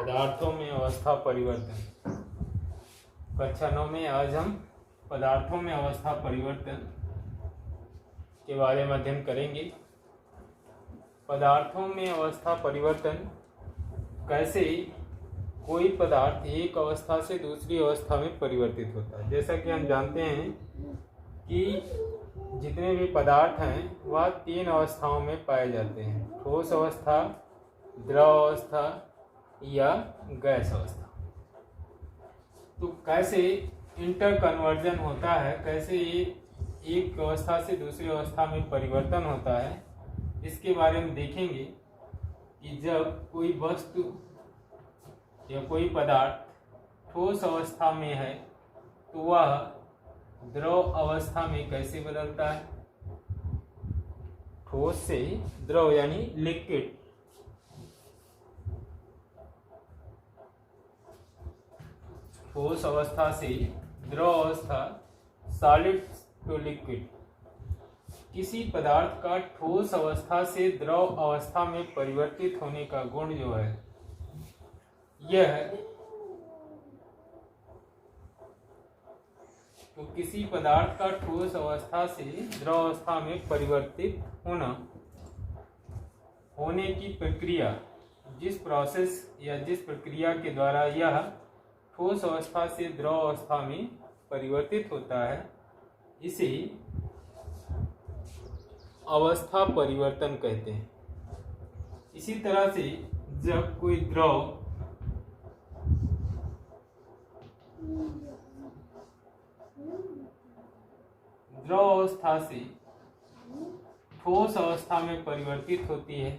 पदार्थों में अवस्था परिवर्तन। कक्षा 9 में आज हम पदार्थों में अवस्था परिवर्तन के बारे में अध्ययन करेंगे। पदार्थों में अवस्था परिवर्तन, कैसे कोई पदार्थ एक अवस्था से दूसरी अवस्था में परिवर्तित होता है। जैसा कि हम जानते हैं कि जितने भी पदार्थ हैं वह 3 अवस्थाओं में पाए जाते हैं: ठोस अवस्था, द्रव अवस्था या गैस अवस्था। तो कैसे इंटर कन्वर्जन होता है, कैसे ये एक अवस्था से दूसरी अवस्था में परिवर्तन होता है, इसके बारे में देखेंगे कि जब कोई वस्तु या कोई पदार्थ ठोस अवस्था में है तो वह द्रव अवस्था में कैसे बदलता है। ठोस से द्रव यानी लिक्विड, ठोस अवस्था से द्रव अवस्था, सॉलिड टू लिक्विड। किसी पदार्थ का ठोस अवस्था से द्रव अवस्था में परिवर्तित होने का गुण जो है यह तो किसी पदार्थ का ठोस अवस्था से द्रव अवस्था में परिवर्तित होने की प्रक्रिया, जिस प्रोसेस या जिस प्रक्रिया के द्वारा यह ठोस अवस्था से द्रव अवस्था में परिवर्तित होता है, इसे अवस्था परिवर्तन कहते हैं। इसी तरह से जब कोई द्रव अवस्था से ठोस अवस्था में परिवर्तित होती है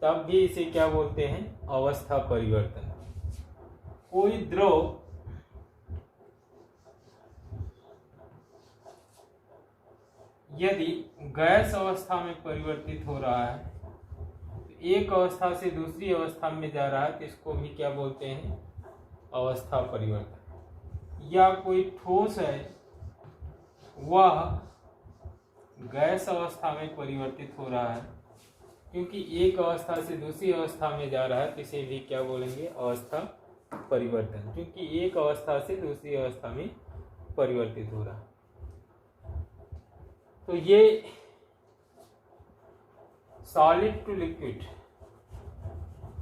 तब भी इसे क्या बोलते हैं? अवस्था परिवर्तन। कोई द्रव यदि गैस अवस्था में परिवर्तित हो रहा है, तो एक अवस्था से दूसरी अवस्था में जा रहा है, तो इसको भी क्या बोलते हैं? अवस्था परिवर्तन। या कोई ठोस है वह गैस अवस्था में परिवर्तित हो रहा है, क्योंकि एक अवस्था से दूसरी अवस्था में जा रहा है, तो इसे भी क्या बोलेंगे? अवस्था परिवर्तन, क्योंकि एक अवस्था से दूसरी अवस्था में परिवर्तित हो रहा है। तो ये सॉलिड टू लिक्विड,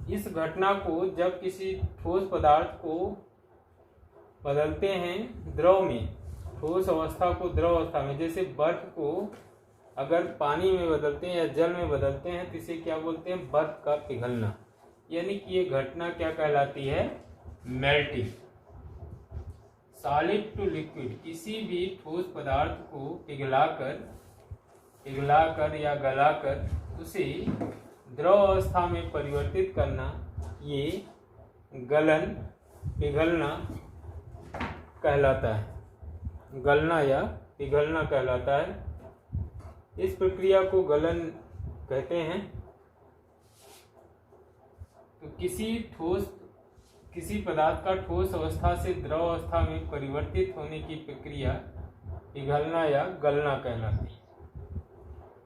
इस घटना को जब किसी ठोस पदार्थ को बदलते हैं द्रव में, ठोस अवस्था को द्रव अवस्था में, जैसे बर्फ को अगर पानी में बदलते हैं या जल में बदलते हैं, तो इसे क्या बोलते हैं? बर्फ का पिघलना। यानी कि ये घटना क्या कहलाती है? मेल्टिंग। सॉलिड टू लिक्विड, किसी भी ठोस पदार्थ को पिघलाकर या गलाकर उसे द्रव अवस्था में परिवर्तित करना, ये गलन, पिघलना कहलाता है। गलना या पिघलना कहलाता है। इस प्रक्रिया को गलन कहते हैं। तो किसी पदार्थ का ठोस अवस्था से द्रव अवस्था में परिवर्तित होने की प्रक्रिया पिघलना या गलना कहलाती है,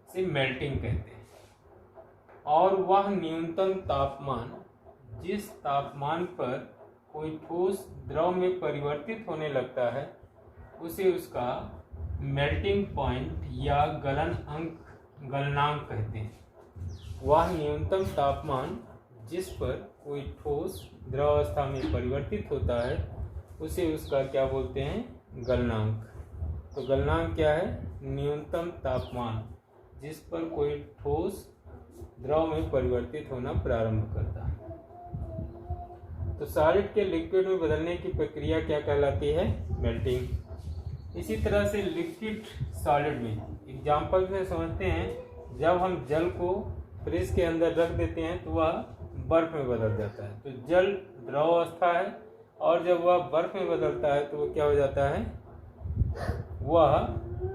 इसे मेल्टिंग कहते हैं। और वह न्यूनतम तापमान, जिस तापमान पर कोई ठोस द्रव में परिवर्तित होने लगता है, उसे उसका मेल्टिंग पॉइंट या गलनांक कहते हैं। वह न्यूनतम तापमान जिस पर कोई ठोस द्रव अवस्था में परिवर्तित होता है, उसे उसका क्या बोलते हैं? गलनांक। तो गलनांक क्या है? न्यूनतम तापमान जिस पर कोई ठोस द्रव में परिवर्तित होना प्रारंभ करता है। तो सॉलिड के लिक्विड में बदलने की प्रक्रिया क्या कहलाती है? मेल्टिंग। इसी तरह से लिक्विड सॉलिड में एग्जाम्पल से समझते हैं। जब हम जल को फ्रिज के अंदर रख देते हैं तो वह बर्फ में बदल जाता है। तो जल द्रव अवस्था है, और जब वह बर्फ में बदलता है तो वह क्या हो जाता है? वह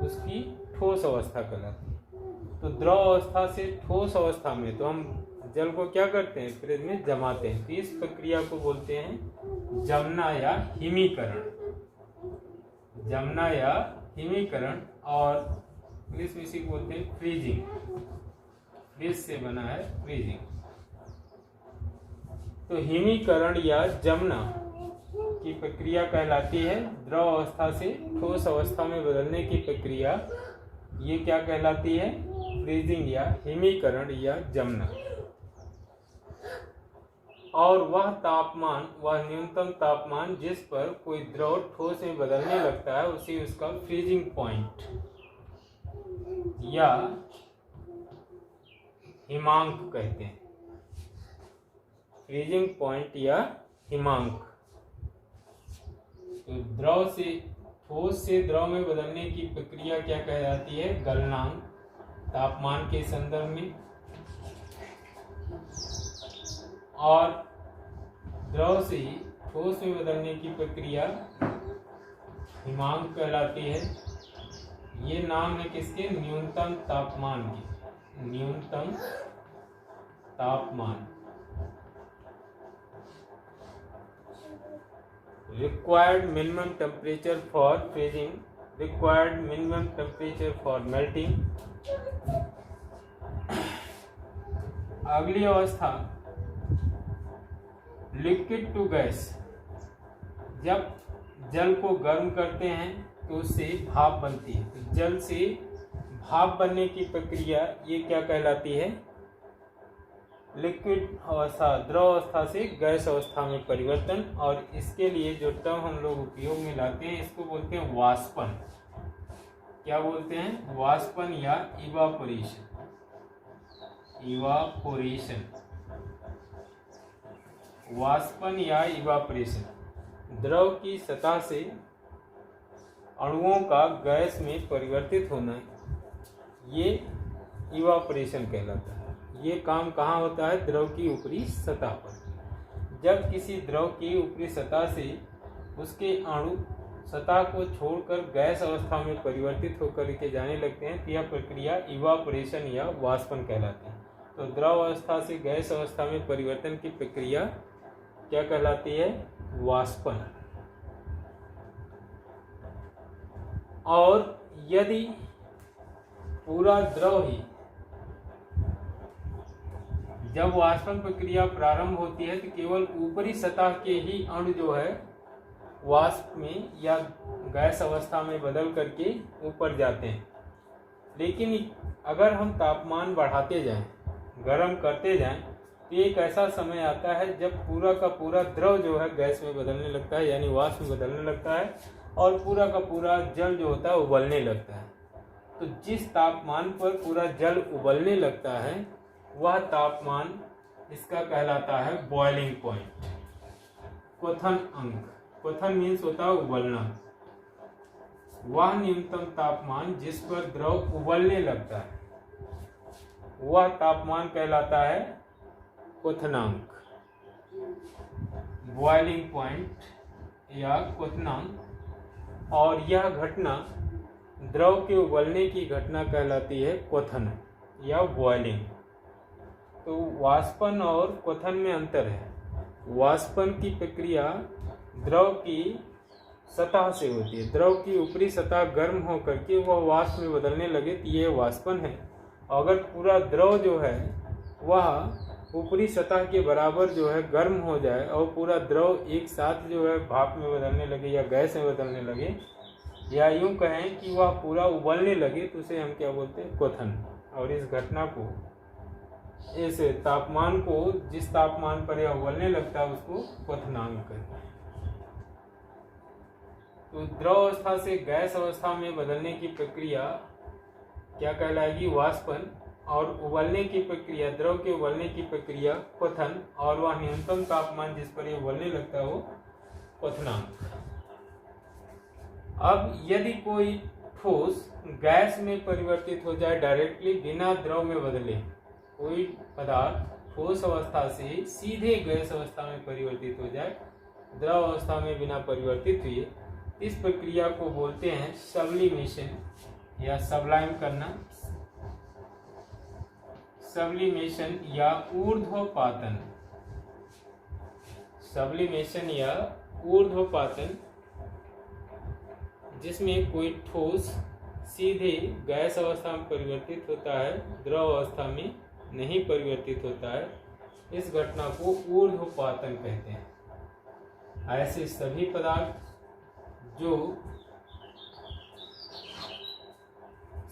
उसकी ठोस अवस्था कहलाती है। तो द्रव अवस्था से ठोस अवस्था में तो हम जल को क्या करते हैं? फ्रिज में जमाते हैं। तो इस प्रक्रिया को बोलते हैं जमना या हिमीकरण। जमना या हिमीकरण, और इंग्लिश में इसी को बोलते हैं फ्रीजिंग। फ्रिज से बना है फ्रीजिंग। तो हिमीकरण या जमना की प्रक्रिया कहलाती है द्रव अवस्था से ठोस अवस्था में बदलने की प्रक्रिया। ये क्या कहलाती है? फ्रीजिंग या हिमीकरण या जमना। और वह तापमान, वह न्यूनतम तापमान जिस पर कोई द्रव ठोस में बदलने लगता है उसे उसका फ्रीजिंग पॉइंट या हिमांक कहते हैं। फ्रीजिंग पॉइंट या हिमांक। तो द्रव से ठोस से द्रव में बदलने की प्रक्रिया क्या कहलाती है? गलनांक। तापमान के संदर्भ में। और द्रव से ठोस में बदलने की प्रक्रिया हिमांक कहलाती है। ये नाम है किसके? न्यूनतम तापमान के। न्यूनतम तापमान। Required minimum temperature for freezing, required minimum temperature for melting। अगली अवस्था लिक्विड टू गैस। जब जल को गर्म करते हैं तो उससे भाप बनती है। तो जल से भाप बनने की प्रक्रिया ये क्या कहलाती है? लिक्विड अवस्था, द्रव अवस्था से गैस अवस्था में परिवर्तन। और इसके लिए जो टर्म हम लोग उपयोग में लाते हैं इसको बोलते हैं वाष्पन। क्या बोलते हैं? वाष्पन या इवापोरेशन। इवापोरेशन, वाष्पन या इवापोरेशन। द्रव की सतह से अणुओं का गैस में परिवर्तित होना, ये इवापोरेशन कहलाता है। ये काम कहाँ होता है? द्रव की ऊपरी सतह पर। जब किसी द्रव की ऊपरी सतह से उसके अणु सतह को छोड़कर गैस अवस्था में परिवर्तित होकर के जाने लगते हैं तो यह प्रक्रिया इवापोरेशन या वाष्पन कहलाती है। तो द्रव अवस्था से गैस अवस्था में परिवर्तन की प्रक्रिया क्या कहलाती है? वाष्पन। और यदि पूरा द्रव ही, जब वाष्पन प्रक्रिया प्रारंभ होती है तो केवल ऊपरी सतह के ही अणु जो है वाष्प में या गैस अवस्था में बदल करके ऊपर जाते हैं। लेकिन अगर हम तापमान बढ़ाते जाएं, गर्म करते जाएं, तो एक ऐसा समय आता है जब पूरा का पूरा द्रव जो है गैस में बदलने लगता है, यानी वाष्प में बदलने लगता है, और पूरा का पूरा जल जो होता है उबलने लगता है। तो जिस तापमान पर पूरा जल उबलने लगता है वह तापमान इसका कहलाता है बॉइलिंग पॉइंट, क्वथन अंक। क्वथन मीन्स होता है उबलना। वह न्यूनतम तापमान जिस पर द्रव उबलने लगता है वह तापमान कहलाता है क्वथनांक, बॉइलिंग पॉइंट या क्वथनांक। और यह घटना, द्रव के उबलने की घटना कहलाती है क्वथन या बॉइलिंग। तो वाष्पन और क्वथन में अंतर है। वाष्पन की प्रक्रिया द्रव की सतह से होती है। द्रव की ऊपरी सतह गर्म होकर के वह वाष्प में बदलने लगे तो ये वाष्पन है। अगर पूरा द्रव जो है वह ऊपरी सतह के बराबर जो है गर्म हो जाए और पूरा द्रव एक साथ जो है भाप में बदलने लगे या गैस में बदलने लगे, या यूं कहें कि वह पूरा उबलने लगे, तो उसे हम क्या बोलते हैं? क्वथन। और इस घटना को, इस तापमान को, जिस तापमान पर यह उबलने लगता है उसको क्वथनांक कहते हैं। तो द्रव अवस्था से गैस अवस्था में बदलने की प्रक्रिया क्या कहलाएगी? वाष्पन। और उबलने की प्रक्रिया, द्रव के उबलने की प्रक्रिया क्वथन। और वह न्यूनतम तापमान जिस पर यह उबलने लगता है वो क्वथनांक। अब यदि कोई ठोस गैस में परिवर्तित हो जाए डायरेक्टली बिना द्रव में बदले, कोई पदार्थ ठोस अवस्था से सीधे गैस अवस्था में परिवर्तित हो जाए द्रव अवस्था में बिना परिवर्तित हुए, इस प्रक्रिया को बोलते हैं सब्लिमेशन या सब्लाइम करना। सब्लिमेशन या ऊर्ध्वपातन। सब्लिमेशन या ऊर्ध्वपातन, जिसमें कोई ठोस सीधे गैस अवस्था में परिवर्तित होता है, द्रव अवस्था में नहीं परिवर्तित होता है, इस घटना को ऊर्ध्वपातन कहते हैं। ऐसे सभी पदार्थ जो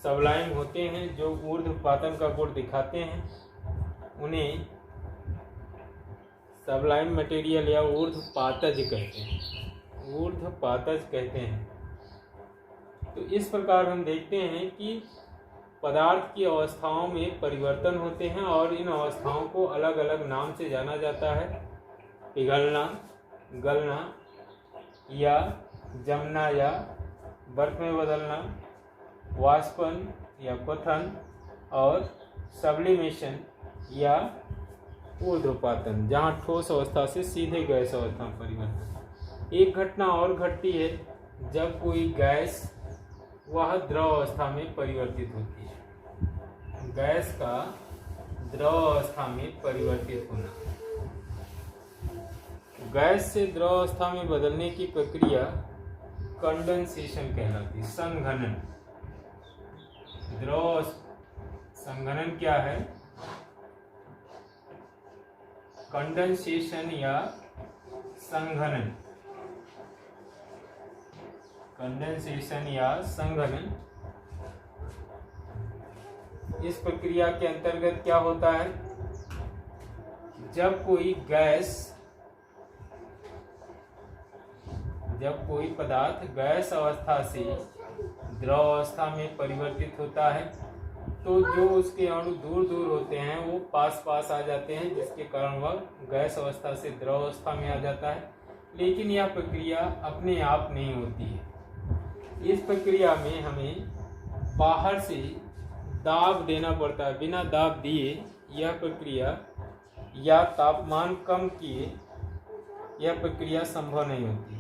सबलाइम होते हैं, जो ऊर्ध्वपातन का गुण दिखाते हैं, उन्हें सबलाइम मटेरियल या ऊर्ध्वपातज कहते हैं। ऊर्ध्वपातज कहते हैं। तो इस प्रकार हम देखते हैं कि पदार्थ की अवस्थाओं में परिवर्तन होते हैं और इन अवस्थाओं को अलग अलग नाम से जाना जाता है। पिघलना, गलना या जमना या बर्फ में बदलना, वाष्पन या क्वथन और सब्लिमेशन या ऊर्ध्वपातन, जहाँ ठोस अवस्था से सीधे गैस अवस्था में परिवर्तन। एक घटना और घटती है जब कोई गैस वह द्रव अवस्था में परिवर्तित होती है। गैस का द्रव अवस्था में परिवर्तित होना। गैस से द्रव अवस्था में बदलने की प्रक्रिया कंडेंसेशन कहलाती है। संघनन। द्रव संघनन क्या है? कंडेंसेशन या संघनन। कंडेंसेशन या संघनन, इस प्रक्रिया के अंतर्गत क्या होता है? जब कोई पदार्थ गैस अवस्था से द्रव अवस्था में परिवर्तित होता है तो जो उसके अणु दूर दूर होते हैं वो पास पास आ जाते हैं, जिसके कारण वह गैस अवस्था से द्रव अवस्था में आ जाता है। लेकिन यह प्रक्रिया अपने आप नहीं होती है। इस प्रक्रिया में हमें बाहर से दाब देना पड़ता है। बिना दाब दिए यह प्रक्रिया या तापमान कम किए यह प्रक्रिया संभव नहीं होती।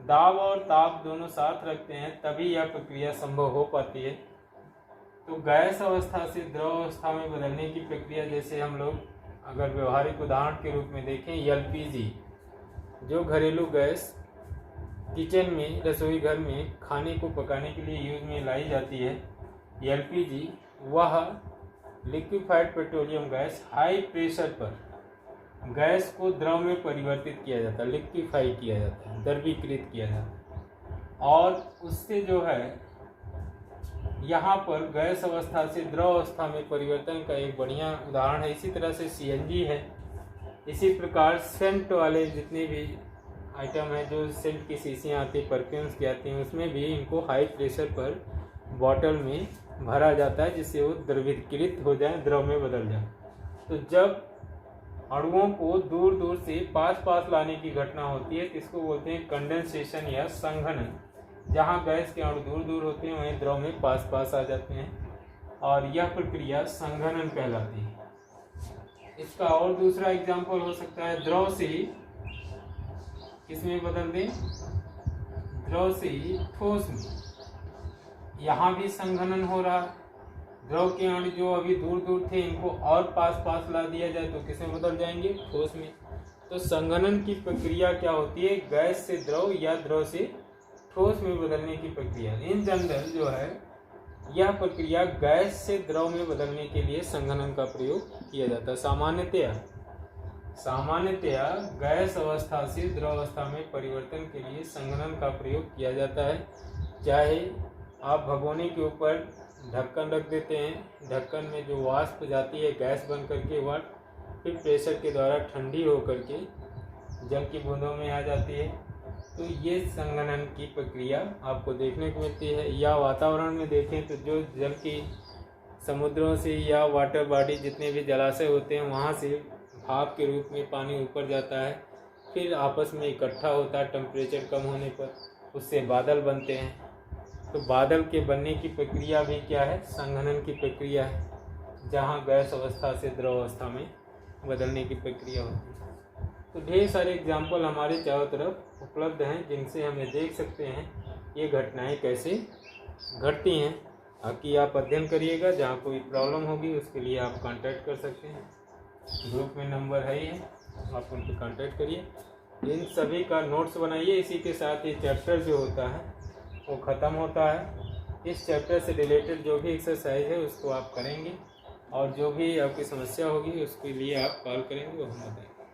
दाब और ताप दोनों साथ रखते हैं तभी यह प्रक्रिया संभव हो पाती है। तो गैस अवस्था से द्रव अवस्था में बदलने की प्रक्रिया, जैसे हम लोग अगर व्यवहारिक उदाहरण के रूप में देखें, एलपीजी, जो घरेलू गैस किचन में, रसोई घर में खाने को पकाने के लिए यूज में लाई जाती है, एलपीजी, वह liquefied petroleum gas high pressure पर गैस को द्रव में परिवर्तित किया जाता है, लिक्विफाई किया जाता है, द्रवीकृत किया जाता है। और उससे जो है यहाँ पर गैस अवस्था से द्रव अवस्था में परिवर्तन का एक बढ़िया उदाहरण है। इसी तरह से सीएनजी है। इसी प्रकार सेंट वाले जितने भी आइटम हैं, जो सेंट की शीशियाँ आती हैं, परफ्यूम्स की आती हैं, उसमें भी इनको हाई प्रेशर पर बॉटल में भरा जाता है जिससे वो द्रवीकृत हो जाए, द्रव में बदल जाए। तो जब अणुओं को दूर दूर से पास पास लाने की घटना होती है तो इसको बोलते हैं कंडेंसेशन या संघनन। जहाँ गैस के अणु दूर दूर होते हैं वहीं द्रव में पास पास आ जाते हैं और यह प्रक्रिया संघनन कहलाती है। इसका और दूसरा एग्जाम्पल हो सकता है द्रव से किसमें बदल दें? द्रव से ठोस में। यहाँ भी संघनन हो रहा है। द्रव के अणु जो अभी दूर दूर थे इनको और पास पास ला दिया जाए तो किसमें बदल जाएंगे? ठोस में। तो संघनन की प्रक्रिया क्या होती है? गैस से द्रव या द्रव से ठोस में बदलने की प्रक्रिया। इन जनरल जो है यह प्रक्रिया गैस से द्रव में बदलने के लिए संघनन का प्रयोग किया जाता है। सामान्यतया गैस अवस्था से द्रव अवस्था में परिवर्तन के लिए संघनन का प्रयोग किया जाता है। चाहे आप भगोने के ऊपर ढक्कन रख देते हैं, ढक्कन में जो वाष्प जाती है गैस बन करके वह फिर प्रेशर के द्वारा ठंडी होकर के जल की बूंदों में आ जाती है। तो ये संघनन की प्रक्रिया आपको देखने को मिलती है। या वातावरण में देखें तो जो जल की समुद्रों से या वाटर बॉडी जितने भी जलाशय होते हैं वहाँ से भाप के रूप में पानी ऊपर जाता है, फिर आपस में इकट्ठा होता है टेम्परेचर कम होने पर, उससे बादल बनते हैं। तो बादल के बनने की प्रक्रिया भी क्या है? संघनन की प्रक्रिया है, जहाँ गैस अवस्था से द्रव अवस्था में बदलने की प्रक्रिया होती है। तो ढेर सारे एग्जाम्पल हमारे चारों तरफ उपलब्ध हैं जिनसे हमें देख सकते हैं ये घटनाएं कैसे घटती हैं। बाकी आप अध्ययन करिएगा। जहाँ कोई प्रॉब्लम होगी उसके लिए आप कांटेक्ट कर सकते हैं। ग्रुप में नंबर है ही है, आप उनसे कांटेक्ट करिए। इन सभी का नोट्स बनाइए। इसी के साथ ये चैप्टर जो होता है वो ख़त्म होता है। इस चैप्टर से रिलेटेड जो भी एक्सरसाइज है उसको आप करेंगे और जो भी आपकी समस्या होगी उसके लिए आप कॉल करेंगे वो हम बताएंगे।